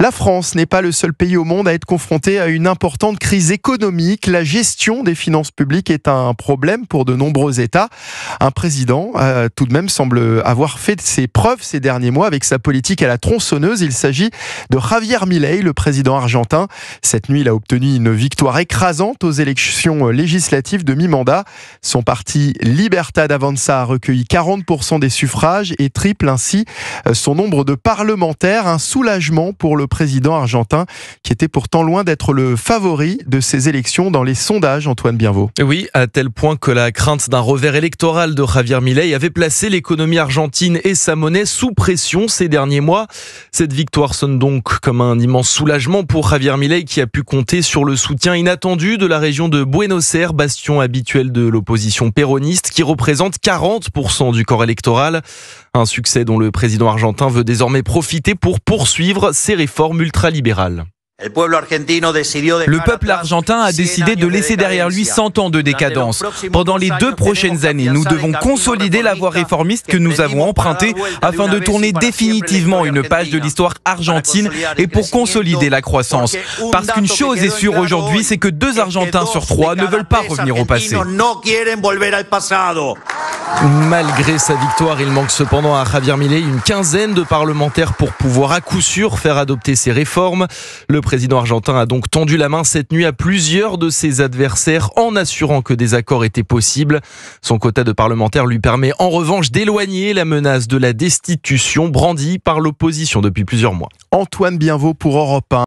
La France n'est pas le seul pays au monde à être confronté à une importante crise économique. La gestion des finances publiques est un problème pour de nombreux États. Un président, tout de même, semble avoir fait ses preuves ces derniers mois avec sa politique à la tronçonneuse. Il s'agit de Javier Milei, le président argentin. Cette nuit, il a obtenu une victoire écrasante aux élections législatives de mi-mandat. Son parti Libertad Avanza a recueilli 40% des suffrages et triple ainsi son nombre de parlementaires. Un soulagement pour le président argentin qui était pourtant loin d'être le favori de ces élections dans les sondages, Antoine Bienvaux. Oui, à tel point que la crainte d'un revers électoral de Javier Milei avait placé l'économie argentine et sa monnaie sous pression ces derniers mois. Cette victoire sonne donc comme un immense soulagement pour Javier Milei qui a pu compter sur le soutien inattendu de la région de Buenos Aires, bastion habituel de l'opposition péroniste qui représente 40% du corps électoral. Un succès dont le président argentin veut désormais profiter pour poursuivre ses réformes ultralibérales. Le peuple argentin a décidé de laisser derrière lui 100 ans de décadence. Pendant les 2 prochaines années, nous devons consolider la voie réformiste que nous avons empruntée afin de tourner définitivement une page de l'histoire argentine et pour consolider la croissance. Parce qu'une chose est sûre aujourd'hui, c'est que 2 Argentins sur 3 ne veulent pas revenir au passé. Malgré sa victoire, il manque cependant à Javier Milei une quinzaine de parlementaires pour pouvoir à coup sûr faire adopter ses réformes. Le président argentin a donc tendu la main cette nuit à plusieurs de ses adversaires en assurant que des accords étaient possibles. Son quota de parlementaires lui permet en revanche d'éloigner la menace de la destitution brandie par l'opposition depuis plusieurs mois. Antoine Bienvaux pour Europe 1.